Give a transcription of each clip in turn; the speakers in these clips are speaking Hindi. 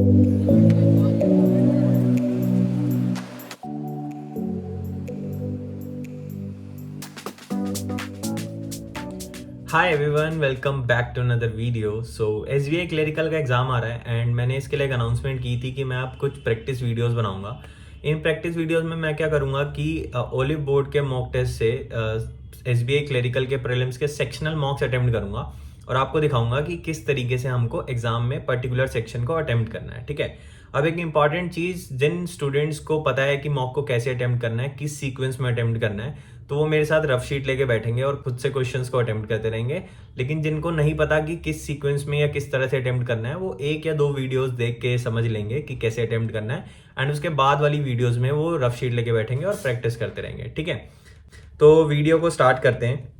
Hi everyone, welcome back to another video. So SBI clerical का एग्ज़ाम आ रहा है एंड मैंने इसके लिए एक अनाउंसमेंट की थी कि मैं आप कुछ प्रैक्टिस वीडियोस बनाऊंगा। इन प्रैक्टिस वीडियोस में मैं क्या करूंगा कि ओलिव बोर्ड के मॉक टेस्ट से एसबीआई क्लरिकल के प्रीलिम्स के सेक्शनल मॉक्स अटेम्प्ट करूंगा और आपको दिखाऊंगा कि किस तरीके से हमको एग्जाम में पर्टिकुलर सेक्शन को अटेम्प्ट करना है। ठीक है। अब एक इंपॉर्टेंट चीज़, जिन स्टूडेंट्स को पता है कि मॉक को कैसे अटेम्प्ट करना है, किस सीक्वेंस में अटेम्प्ट करना है, तो वो मेरे साथ रफ शीट लेके बैठेंगे और खुद से क्वेश्चंस को अटेम्प्ट करते रहेंगे। लेकिन जिनको नहीं पता कि किस सीक्वेंस में या किस तरह से अटेम्प्ट करना है, वो एक या दो वीडियोस देख के समझ लेंगे कि कैसे अटेम्प्ट करना है एंड उसके बाद वाली वीडियोस में वो रफ शीट लेके बैठेंगे और प्रैक्टिस करते रहेंगे। ठीक है, तो वीडियो को स्टार्ट करते हैं।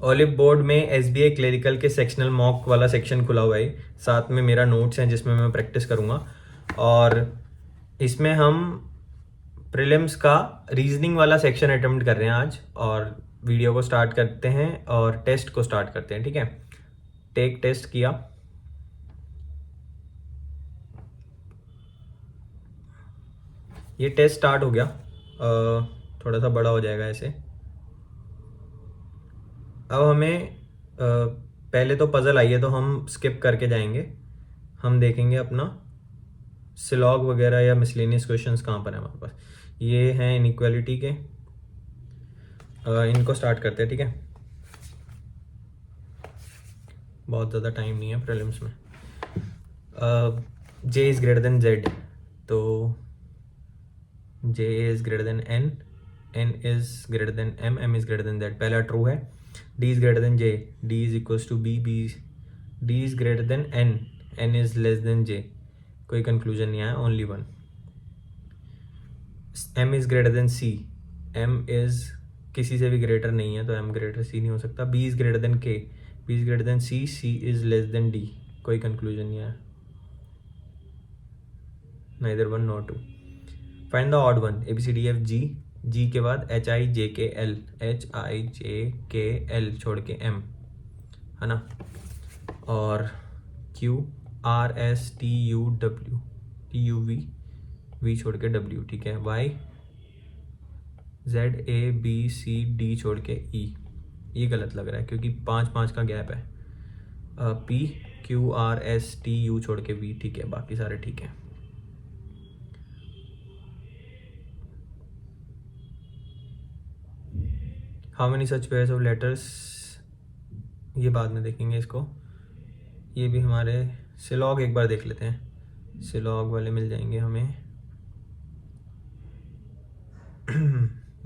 ओलिव बोर्ड में एसबीआई क्लरिकल के सेक्शनल मॉक वाला सेक्शन खुला हुआ है, साथ में मेरा नोट्स है जिसमें मैं प्रैक्टिस करूँगा और इसमें हम प्रीलिम्स का रीजनिंग वाला सेक्शन अटेम्प्ट कर रहे हैं आज। और वीडियो को स्टार्ट करते हैं और टेस्ट को स्टार्ट करते हैं। ठीक है, टेक टेस्ट किया। ये टेस्ट स्टार्ट हो गया। थोड़ा सा बड़ा हो जाएगा ऐसे। अब हमें पहले तो पजल आई है तो हम स्किप करके जाएंगे। हम देखेंगे अपना सिलॉग वगैरह या मिसलेनियस क्वेश्चंस कहाँ पर है हमारे पास। ये हैं इनइक्वालिटी के। इनको स्टार्ट करते हैं। ठीक है, बहुत ज़्यादा टाइम नहीं है प्रीलिम्स में। J is greater than Z, तो J is greater than N, N is greater than M, M is greater than Z. पहला ट्रू है। D is greater than J, D is equals to B, B D is greater than N, N is less than J. कोई कंक्लूजन नहीं आया, only one. M is greater than C, M is किसी से भी ग्रेटर नहीं है तो एम ग्रेटर सी नहीं हो सकता। B is greater than K, B is greater than C, C is less than D. कोई कंक्लूजन नहीं आया, neither one not two. Find the odd one. A B C D F G, G के बाद एच आई जे के एल, एच आई जे के एल छोड़ के एम, है ना। और Q R S T U W, T U V, V छोड़ के डब्ल्यू। ठीक है, Y Z A B C D छोड़ के ई। ये गलत लग रहा है क्योंकि 5-5 का गैप है। P Q R S T you छोड़ के वी। ठीक है, बाकी सारे ठीक है। How many such pairs of letters, ये बाद में देखेंगे इसको। ये भी हमारे सिलॉग एक बार देख लेते हैं, सिलॉग वाले मिल जाएंगे हमें।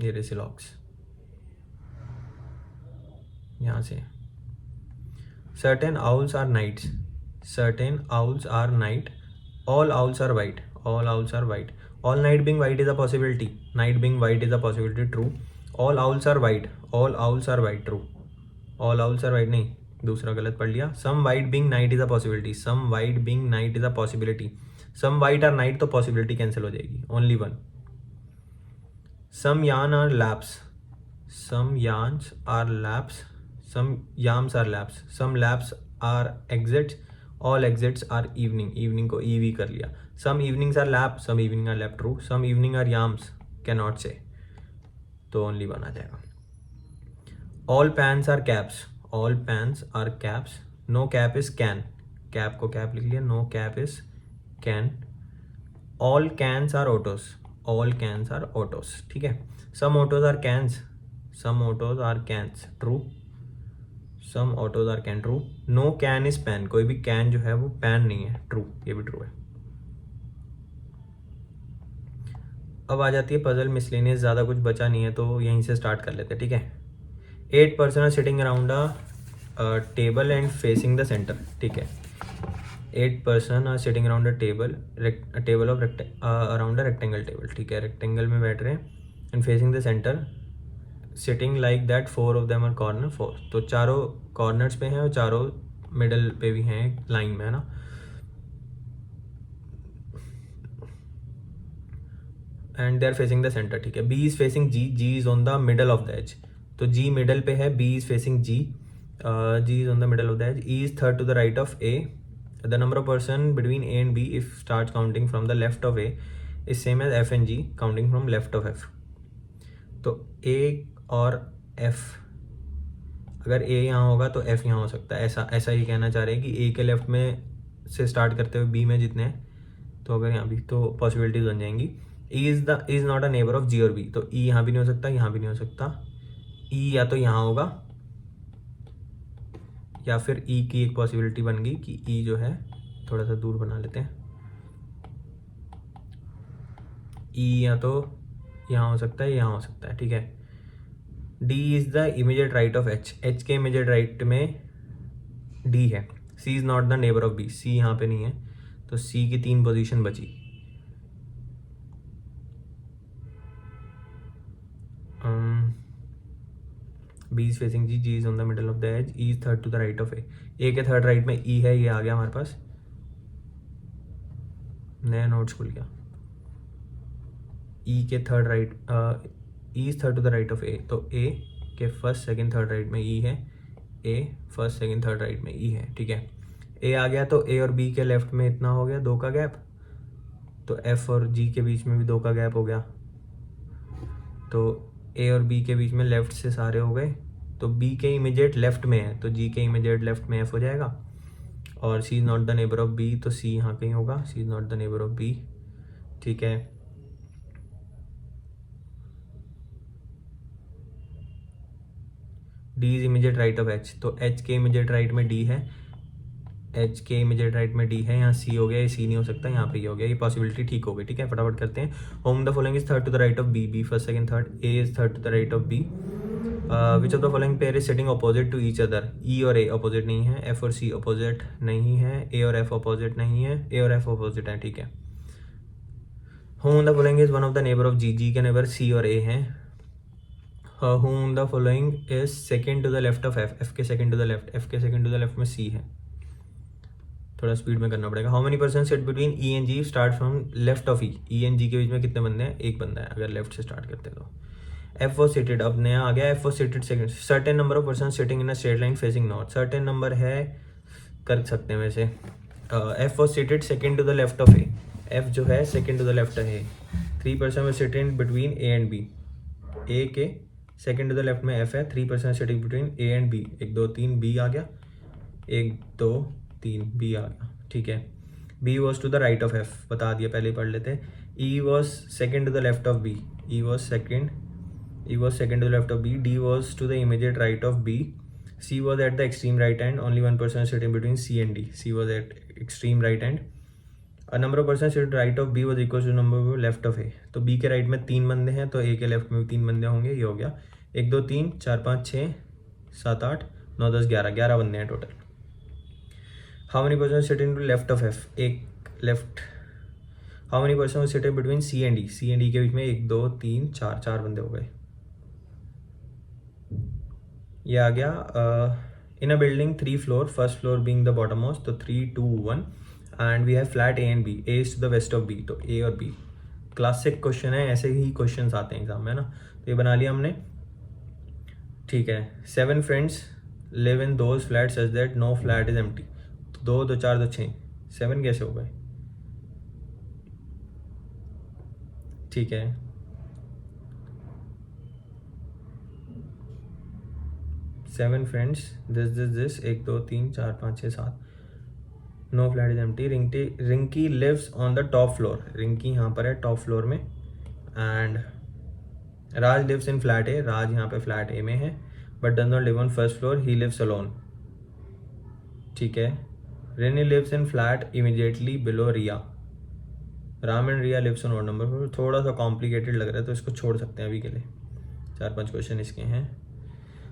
ये रहे सिलॉग्स, यहाँ से। Certain owls are knights, certain owls are knight, all owls are white, all owls are white. All knight being white is a possibility, knight being white is a possibility, true. All owls are white, all owls are white, true. All owls are white नहीं, दूसरा गलत पढ़ लिया। Some white being knight is a possibility, some white being knight is a possibility. Some white are night तो पॉसिबिलिटी कैंसिल हो जाएगी, only one. Some yan are laps, some yans are laps, some yams are laps, some laps are exits, all exits are evening, evening को ईवी कर लिया। Some evenings are lap, some evening are lap, true. Some evening are yams, can not say, तो ओनली वन आ जाएगा। All pans are caps, all pans are caps, no cap is can, cap को कैप लिख लिया, no cap is can. All cans are autos, all cans are autos. ठीक है, some autos are cans, some autos are cans, true. Some autos are can, true. No can is pan, कोई भी कैन जो है वो पैन नहीं है, ट्रू, ये भी ट्रू है। अब आ जाती है पजल मिसलेनियस, ज़्यादा कुछ बचा नहीं है तो यहीं से स्टार्ट कर लेते हैं। ठीक है, 8 person are sitting around a table and facing the centre. ठीक है, 8 person are sitting around a table, table of around a rectangle table. ठीक है, रेक्टेंगल में बैठ रहे हैं and facing the centre, sitting like that 4 of them are corner 4, तो चारों कॉर्नर्स पे हैं और चारों मिडल पे भी हैं, लाइन में, है ना। And they are facing the centre. ठीक है, B is facing G, G is on the middle of the edge, तो जी मिडल पे है, B is facing G, G is on the middle of the edge. E is third to the right of A, the number of person between A and B if start counting from the left of A is same as F and ji counting from left of F. तो ए और एफ, अगर ए यहाँ होगा तो एफ यहाँ हो सकता है, ऐसा ऐसा ही कहना चाह रहे हैं कि ए के लेफ्ट में से स्टार्ट करते हुए बी में जितने हैं, तो अगर यहाँ भी तो पॉसिबिलिटीज बन जाएंगी। E is not a neighbour of G और बी, तो ई यहाँ भी नहीं हो सकता, यहाँ भी नहीं हो सकता। ई या तो यहाँ होगा या फिर ई की एक पॉसिबिलिटी बन गई कि ई जो है थोड़ा सा दूर बना लेते हैं, ई या तो यहाँ हो सकता है, यहाँ हो सकता है, ठीक है। D is the immediate right of H, H के इमीडिएट राइट में डी है। C is not the neighbour of B, C यहाँ पे नहीं है, तो सी की 3 पोजीशन बची। B is facing G, G is on the middle of the edge, E is third to the right of A, A के थर्ड राइट में ई है, ये आ गया हमारे पास, नया नोट्स खुल गया। ई के third right, E is third to the right of A, तो ए के फर्स्ट सेकंड थर्ड राइट में ई है, ए फर्स्ट सेकंड थर्ड राइट में ई है, ठीक है। ए आ गया तो ए और बी के लेफ्ट में इतना हो गया 2 का गैप, तो एफ और जी के बीच में भी 2 का गैप हो गया, तो ए और बी के बीच में लेफ्ट से सारे हो गए, तो बी के इमीडिएट लेफ्ट में है तो जी के इमीडिएट लेफ्ट में एफ हो जाएगा। और C is not the neighbour of B, तो सी यहाँ कहीं होगा, C is not the neighbour of B, ठीक है। D is immediate right of H, तो एच के इमीडिएट राइट में डी है, एच के इमीडिएट राइट में डी है, यहाँ सी हो गया, ये सी नहीं हो सकता, यहाँ पे ये हो गया, ये पॉसिबिलिटी ठीक हो गई, ठीक है। फटाफट करते हैं। Home the following is third to the right of B, B first second third, A is third to the right of B, which of the following pair is sitting opposite to each other, E और ए अपोजिट नहीं है, एफ और सी अपोजिट नहीं है, ए और एफ अपोजिट नहीं है, ए और एफ अपोजिट है, ठीक है। Home the following is one of the neighbour of G, G के नेबर सी और ए हैं। Home the following is second to the left of F, F के second to the left, F के सेकंड टू द लेफ्ट में सी है, थोड़ा स्पीड में करना पड़ेगा। How many person sit between E and G start from left of E and G के बीच में कितने बंदे हैं, एक बंदा है अगर लेफ्ट से स्टार्ट करते हैं तो। एफ वॉज सीटेड, अब नया आ गया, F was seated second, certain number of person sitting in a straight line facing north, certain number है, कर सकते हैं वैसे। F was seated second to the left of A, F जो है सेकंड टू द लेफ्ट है, 3 person were sitting between A and B, A के सेकंड टू द लेफ्ट में एफ है, 3 person sitting between A and B, 1 2 3 B आ गया, 1 2 3 बी आ गया, ठीक है। B was to the right of F, बता दिया, पहले ही पढ़ लेते हैं। E was second to the left of B, E was second to the left of B, D was to the immediate right of B, C was at the extreme right hand, only 1 person sitting between C and D, C was at extreme right hand. A number of person sit right of B was equal to number left of A, तो बी के राइट में 3 बंदे हैं तो ए के लेफ्ट में भी 3 बंदे होंगे, ये हो गया 1 2 3 4 5 6 7 8 9 10 11 बंदे हैं total. How many person sitting to left of F, एक left. How many person sitting between C and D, C and D के बीच में 1 2 3 4 4 बंदे हो गए, ये आ गया। In a building 3 floor, first floor being the bottom most, तो 3 2 1 and we have flat A and B, A is to the west of B, तो ए और बी क्लासिक क्वेश्चन है, ऐसे ही क्वेश्चन आते हैं एग्जाम में ना, तो ये बना लिया हमने, ठीक है। 7 friends live in those flat such that no flat is empty, 2 2 4 2 6, 7 कैसे हो गए, ठीक है। 7 friends this 1 2 3 4 5 6 7, no flat is empty, Rinky lives on the top floor, Rinky यहाँ पर है टॉप फ्लोर में, and Raj lives in flat A, Raj यहाँ पे फ्लैट ए में है, but does not live on first floor, he lives alone, ठीक है। Renee lives in flat immediately below Riya, Ram and Riya lives on odd number 4, थोड़ा सा कॉम्प्लिकेटेड लग रहा है तो इसको छोड़ सकते हैं अभी के लिए, 4-5 क्वेश्चन इसके हैं।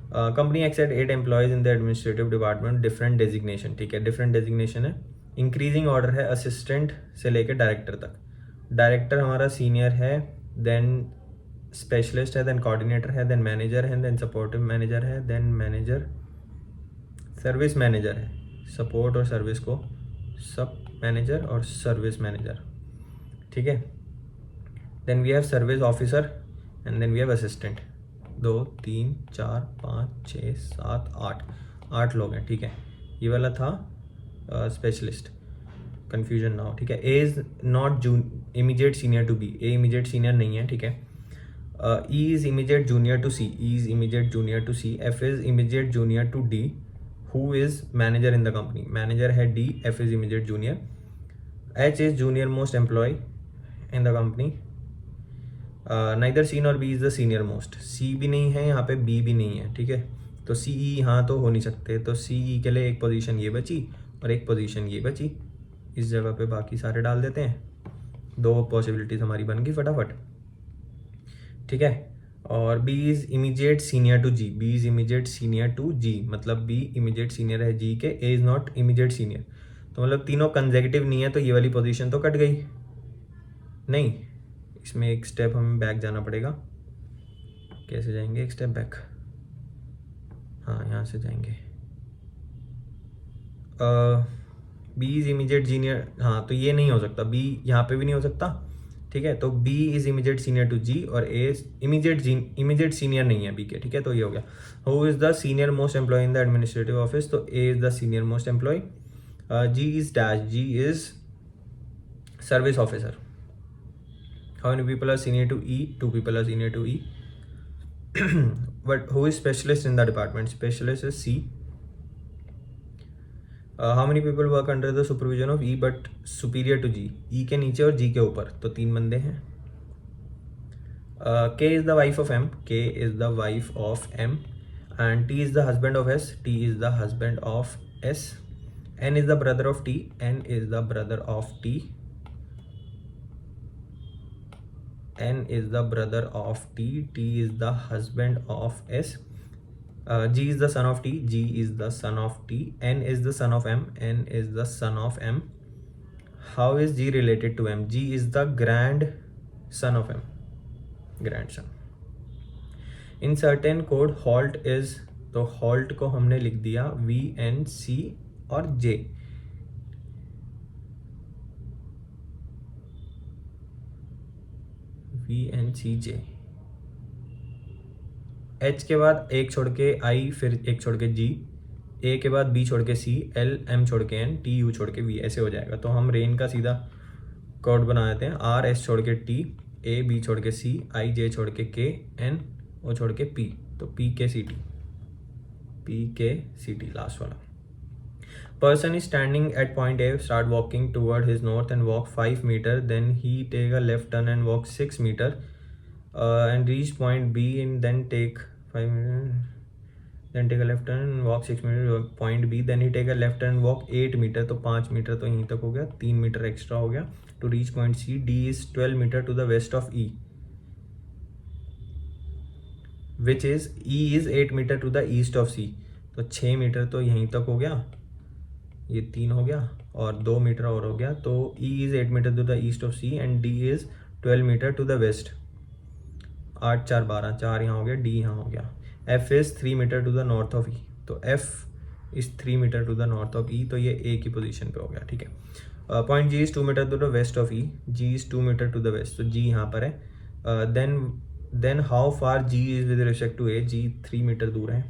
Company X at 8 employees in the administrative department, different designation, ठीक है, डिफरेंट डेजिग्नेशन है। इंक्रीजिंग ऑर्डर है असिस्टेंट से लेकर डायरेक्टर तक, डायरेक्टर हमारा सीनियर है, देन स्पेशलिस्ट है, देन कोऑर्डिनेटर है, देन मैनेजर है, देन सपोर्टिव मैनेजर है, देन मैनेजर, सर्विस मैनेजर है, सपोर्ट और सर्विस को सब मैनेजर और सर्विस मैनेजर, ठीक है। Then we have service officer and then we have assistant, 2 3 4 5 6 7 8 लोग हैं, ठीक है। ये वाला था स्पेशलिस्ट। कन्फ्यूजन ना हो, ठीक है। A is not immediate senior to B, A immediate senior नहीं है, ठीक है। E is immediate junior to C, E is immediate junior to C. F is immediate junior to D, who is manager in the company, manager है D, F is immediate junior. H is junior most employee in the company. Neither C nor B is the senior most, C भी नहीं है यहाँ पे, बी भी नहीं है, ठीक है। तो सी ई यहाँ तो हो नहीं सकते, तो सी ई के लिए एक पोजीशन ये बची और एक पोजीशन ये बची। इस जगह पे बाकी सारे डाल देते हैं, दो पॉसिबिलिटीज हमारी बन गई फटाफट, ठीक है। और B is immediate senior to G, B is immediate senior to G, मतलब बी इमीडिएट सीनियर है जी के, A is not immediate senior. तो मतलब तीनों कंसेक्यूटिव नहीं है, तो ये वाली पोजीशन तो कट गई नहीं। इसमें एक स्टेप हमें बैक जाना पड़ेगा। कैसे जाएंगे एक स्टेप बैक? हाँ, यहाँ से जाएंगे। बी इज़ इमीडिएट जीनियर, हाँ तो ये नहीं हो सकता, बी यहाँ पे भी नहीं हो सकता, ठीक है। तो B is immediate senior to G और ए इमीडिएट सीनियर नहीं है बी के, ठीक है। तो ये हो गया। Who is the senior most employee in the administrative office, तो A is the senior most employee. G is dash, G is service officer. How many people are senior to E? 2 people are senior to E. But who is specialist in the department? Specialist is C. How many people work under the supervision of E but superior to G? E के नीचे और G के ऊपर, तो 3 बंदे हैं। K is the wife of M. K is the wife of M. And T is the husband of S. T is the husband of S. N is the brother of T. N is the brother of T. N is the brother of T. T is the husband of S. G is the son of T. G is the son of T. N is the son of M. N is the son of M. How is G related to M? G is the grandson of M. Grandson. In certain code, halt is, तो halt को हमने लिख दिया V, N, C और J। VNCJ। H के बाद एक छोड़ के I, फिर एक छोड़ के G, A के बाद B छोड़ के C, L, M छोड़ के N, T, U छोड़ के V, ऐसे हो जाएगा। तो हम रेन का सीधा कोड बना देते हैं। R, S छोड़ के T, A, B छोड़ के C, I, J छोड़ के K, N, O छोड़ के P, तो P के C T लास्ट वाला। Person is standing at point A, start walking toward his north and walk 5 meters. Then he take a left turn and walk 6 meters and reach point B and then take 5 meters. Then take a left turn and walk 6 meters point B. Then he take a left turn and walk 8 meters. तो 5 मीटर तो यहीं तक हो गया, 3 मीटर एक्स्ट्रा हो गया to reach point C. D is 12 meters to the west of E, which is E is 8 meters to the east of C. तो 6 मीटर तो यहीं तक हो गया, ये 3 हो गया और 2 मीटर और हो गया। तो E is 8 metre to the east of C and D is 12 metre to the west. 8 4 12, 4 यहाँ हो गया, D यहाँ हो गया। F is 3 metre to the north of E, तो F is 3 metre to the north of E, तो ये A की पोजीशन पे हो गया, ठीक है। Point G is 2 metre to the west of E, G is 2 metre to the west, तो G यहाँ पर है। Then how far G is with respect to A, G 3 metre दूर है।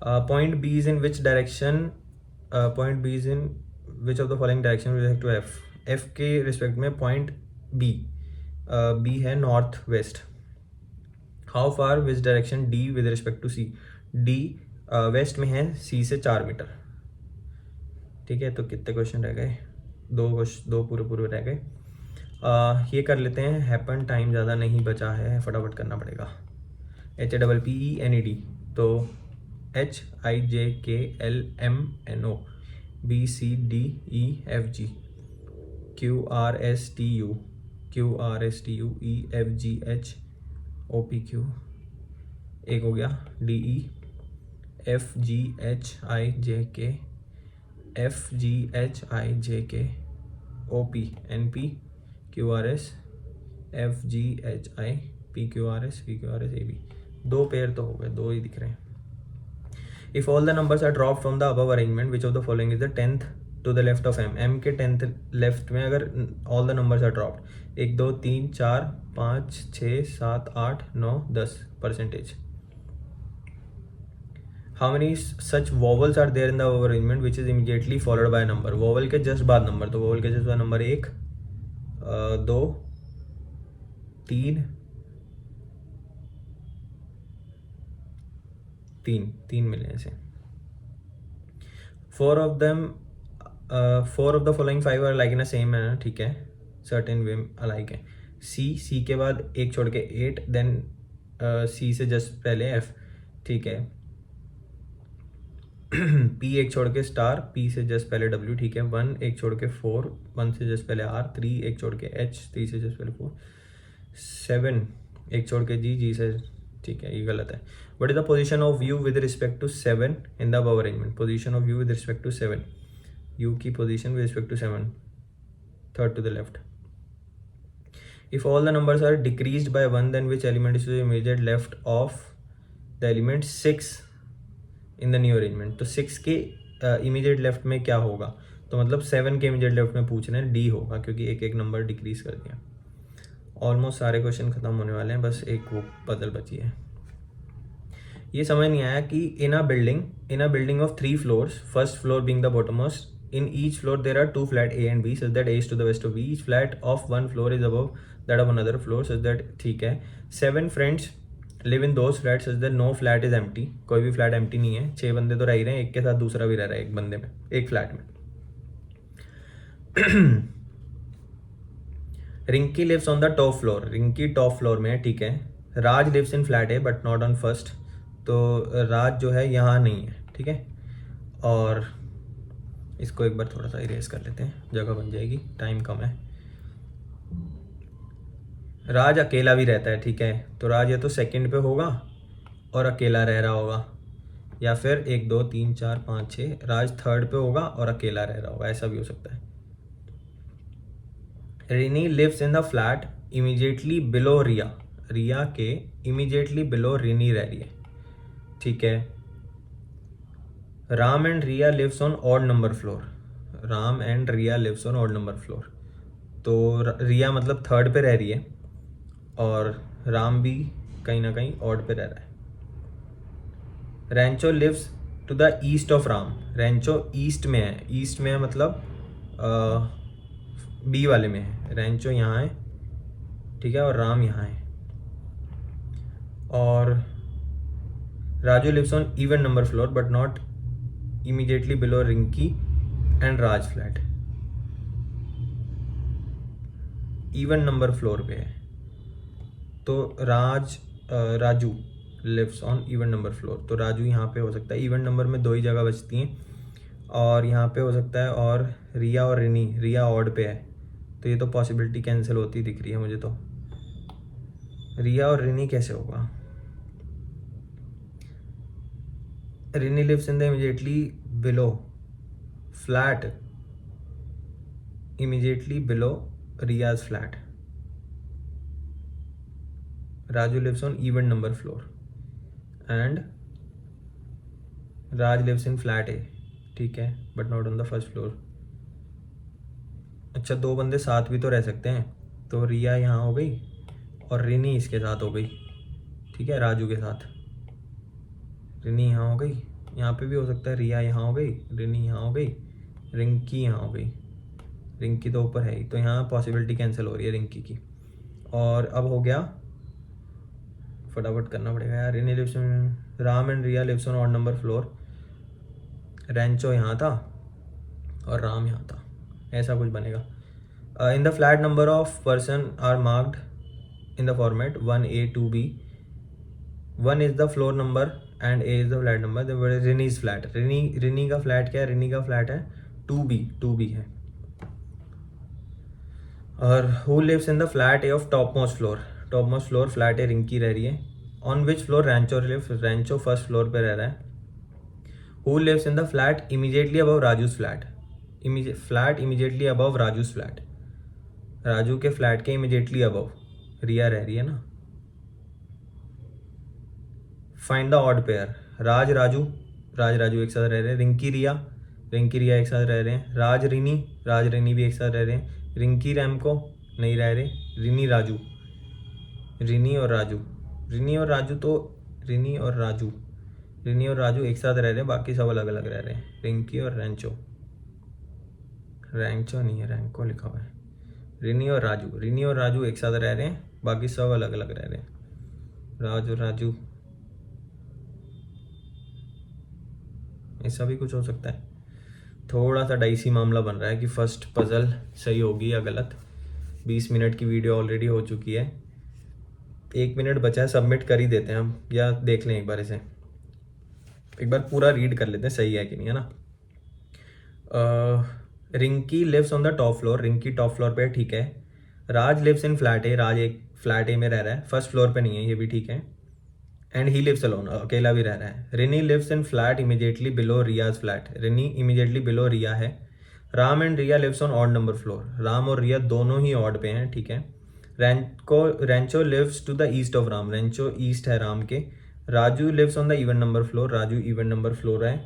Point B is in which direction, point B is in which of the following direction with respect to F, F के रिस्पेक्ट में पॉइंट B है north west. How far which direction D with respect to C, D west में है C से 4 मीटर, ठीक है। तो कितने क्वेश्चन रह गए? दो पूरे रह गए। ये कर लेते हैं। हैपन, टाइम ज़्यादा नहीं बचा है, फटाफट करना पड़ेगा। HAPPENED, तो H I J K L M N O, B C D E F G, Q R S T U E F G H O P Q, एक हो गया D E F G H I J K F G H I J K O P N P Q R S F G H I P Q R S A B। 2 pair तो हो गए, 2 ही दिख रहे हैं। If all the numbers are dropped from the above arrangement, which of the following is the 10th to the left of M? M के 10th लेफ्ट में अगर all the numbers are dropped, 1 2 3 4 5 6 7 8 9 10%। How many such vowels are there in the arrangement which is immediately followed by number, vowel के जस्ट बाद नंबर, तो वॉवल के जस्ट बाद नंबर 1, 2, 3, 3 मिले ऐसे। 4 of the following 5 are like in a same manner, ठीक है, सर्टेन वे अलाइक है। सी के बाद एक छोड़ के 8, देन सी से जस्ट पहले एफ, ठीक है। पी एक छोड़ के स्टार, पी से जस्ट पहले डब्ल्यू, ठीक है। 1 एक छोड़ के 4, 1 से जस्ट पहले आर। 3 एक छोड़ के एच, 3 से जस्ट पहले 4। 7 एक छोड़ के जी, जी से, ठीक है, ये गलत है। What is the position of U with respect to 7 in the above arrangement, position of U with respect to 7, U की position with respect to 7, third to the left. If all the numbers are decreased by 1, then which element is the immediate left of the element 6 in the new arrangement? तो 6 के इमीडिएट लेफ्ट में क्या होगा, तो मतलब 7 के इमीडिएट लेफ्ट में पूछ रहे हैं, डी होगा, क्योंकि एक एक नंबर डिक्रीज कर दिया। ऑलमोस्ट सारे क्वेश्चन खत्म होने वाले हैं, बस एक वो पजल बची है। ये समझ नहीं आया कि in a building of 3 floors, first floor being the bottommost, in each floor there are 2 flat A and B such that A is to the west of B, each flat of one floor is above that of another floor such that, ठीक है, 7 friends live in those flats such that no flat is empty, कोई भी फ्लैट एम्प्टी नहीं है। 6 बंदे तो रह ही रहे हैं, एक के साथ दूसरा भी रह रहा है, एक बंदे में, एक फ्लैट में। Rinki lives on the top floor, Rinki top floor में है, ठीक है। Raj lives in flat A but not on first, तो राज जो है यहाँ नहीं है, ठीक है। और इसको एक बार थोड़ा सा इरेज कर लेते हैं, जगह बन जाएगी, टाइम कम है। राज अकेला भी रहता है, ठीक है, तो राज या तो सेकंड पे होगा और अकेला रह रहा होगा, या फिर 1 2 3 4 5 6 राज थर्ड पे होगा और अकेला रह रहा होगा, ऐसा भी हो सकता है। Rini lives in the flat immediately below Riya, Riya के इमीडिएटली बिलो रिनी रह रही है, ठीक है। Ram and Riya lives on odd number floor, Ram and Riya lives on odd number floor, तो रिया मतलब थर्ड पे रह रही है और राम भी कहीं ना कहीं ऑड पे रह रहा है। Rancho lives to the east of Ram, Rancho east में है, ईस्ट में है मतलब बी वाले में है, रेंचो यहाँ है, ठीक है, और राम यहाँ है। और Raju lives on even number floor but not immediately below Rinki and Raj flat, even number floor पे है, तो Raju lives on even number floor, तो राजू यहाँ पे हो सकता है। इवन नंबर में 2 ही जगह बचती हैं और यहाँ पे हो सकता है। और रिया और रिनी, रिया ऑड पे है, तो ये तो पॉसिबिलिटी कैंसिल होती दिख रही है मुझे, तो रिया और रिनी कैसे होगा। Rini lives in the immediately below flat, immediately below Riya's flat. Raju lives on even number floor and Raj lives in flat A, ठीक है, but not on the first floor. अच्छा, 2 बंदे साथ भी तो रह सकते हैं, तो रिया यहाँ हो गई और रिनी इसके साथ हो गई, ठीक है, राजू के साथ। रिनी यहाँ हो गई, यहाँ पे भी हो सकता है, रिया यहाँ हो गई, रिनी यहाँ हो गई, रिंकी यहाँ हो गई, रिंकी तो ऊपर है ही, तो यहाँ पॉसिबिलिटी कैंसिल हो रही है रिंकी की। और अब हो गया, फटाफट करना पड़ेगा यार। Rini lives on, Ram and Riya lives on odd number floor, Rancho यहाँ था और राम यहाँ था, ऐसा कुछ बनेगा। In the flat number of person are marked in the format 1A 2B, 1 is the floor number and A is the flat number. Rini's flat, Rini का फ्लैट क्या है, रिनी का फ्लैट है 2B है। और who lives in the flat A of top most floor flat A Rinki रह रही है। On which floor Rancho lives, Rancho first floor पे रह रहा है। Who lives in the flat immediately above Raju's flat, flat immediately above Raju's flat, Raju के फ्लैट के इमीडिएटली अबव रिया रह रही है ना। फाइंड द ऑड पेयर, राज राजू एक साथ रह रहे हैं। रिंकी रिया एक साथ रह रहे हैं। राज रिनी भी एक साथ रह रहे हैं। रिंकी रैमको नहीं रह रहे। रिनी और राजू तो रिनी और राजू रिनी और राजू एक साथ रह रहे हैं, बाकी सब अलग अलग रह रहे हैं। रिंकी और रैंचो, रैंचो नहीं है, रैंको लिखा हुआ है। रिनी और राजू एक साथ रह रहे हैं, बाकी सब अलग अलग रह रहे हैं। राज और राजू, ऐसा भी कुछ हो सकता है। थोड़ा सा डाइसी मामला बन रहा है कि फर्स्ट पजल सही होगी या गलत। 20 मिनट की वीडियो ऑलरेडी हो चुकी है, 1 मिनट बचा है, सबमिट कर ही देते हैं हम, या देख लें एक बार इसे, एक बार पूरा रीड कर लेते हैं सही है कि नहीं, है ना। Rinki lives on the top floor, Rinki top floor पे है, ठीक है। Raj lives in flat A, राज एक फ्लैट ए में रह रहा है, फर्स्ट फ्लोर पे नहीं है, ये भी ठीक है। एंड ही लिव्स अलोन, अकेला भी रह रहा है। Rini lives in flat immediately below Riya's flat, Rini immediately below Riya है। Ram and Riya lives on odd number floor, Ram और रिया दोनों ही ऑड पे हैं, ठीक है। Rancho lives to the east of Ram, Rancho east है राम के। Raju lives on the even number floor, Raju even number floor है,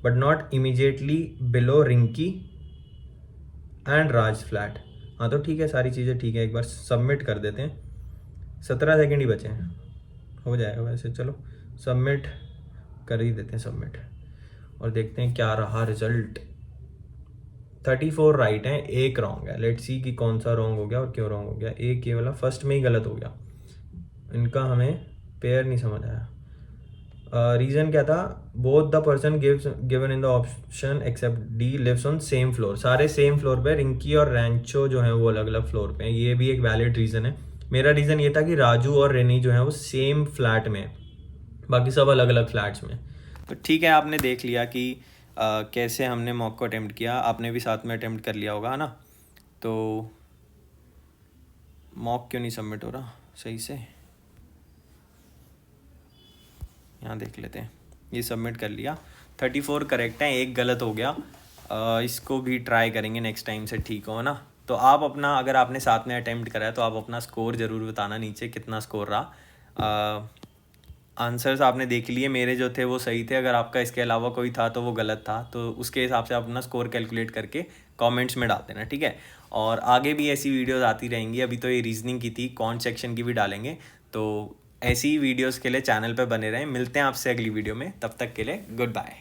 but not immediately below Rinki and Raj flat. हाँ तो ठीक है, सारी चीज़ें ठीक है, एक बार सबमिट कर देते हैं। 17 सेकेंड ही बचे हैं, हो जाएगा वैसे। चलो सबमिट कर ही देते हैं, सबमिट, और देखते हैं क्या रहा रिजल्ट। 34 राइट हैं, एक रॉन्ग है। लेट्स सी कि कौन सा रॉन्ग हो गया और क्यों रॉन्ग हो गया। एक ये वाला फर्स्ट में ही गलत हो गया, इनका हमें पेयर नहीं समझ आया। रीज़न क्या था, both the person given in the option except D lives on same floor, सारे सेम फ्लोर पे। रिंकी और रैंचो जो है वो अलग अलग फ्लोर पे हैं, ये भी एक वैलिड रीज़न है। मेरा रीज़न ये था कि राजू और रेनी जो है वो सेम फ्लैट में है, बाकी सब अलग अलग फ्लैट्स में। तो ठीक है, आपने देख लिया कि कैसे हमने मॉक को अटेम्प्ट किया, आपने भी साथ में अटेम्प्ट कर लिया होगा, है ना। तो मॉक क्यों नहीं सबमिट हो रहा सही से, यहाँ देख लेते हैं। ये सबमिट कर लिया, 34 करेक्ट है, एक गलत हो गया। इसको भी ट्राई करेंगे नेक्स्ट टाइम से, ठीक हो ना। तो आप अपना, अगर आपने साथ में अटेम्प्ट करा है तो आप अपना स्कोर ज़रूर बताना नीचे, कितना स्कोर रहा। आंसर्स आपने देख लिए, मेरे जो थे वो सही थे, अगर आपका इसके अलावा कोई था तो वो गलत था, तो उसके हिसाब से आप अपना स्कोर कैलकुलेट करके कमेंट्स में डाल देना, ठीक है। और आगे भी ऐसी वीडियोस आती रहेंगी, अभी तो ये रीजनिंग की थी, कॉन्ट सेक्शन की भी डालेंगे। तो ऐसी वीडियोस के लिए चैनल पे बने रहें। मिलते हैं आपसे अगली वीडियो में, तब तक के लिए गुड बाय।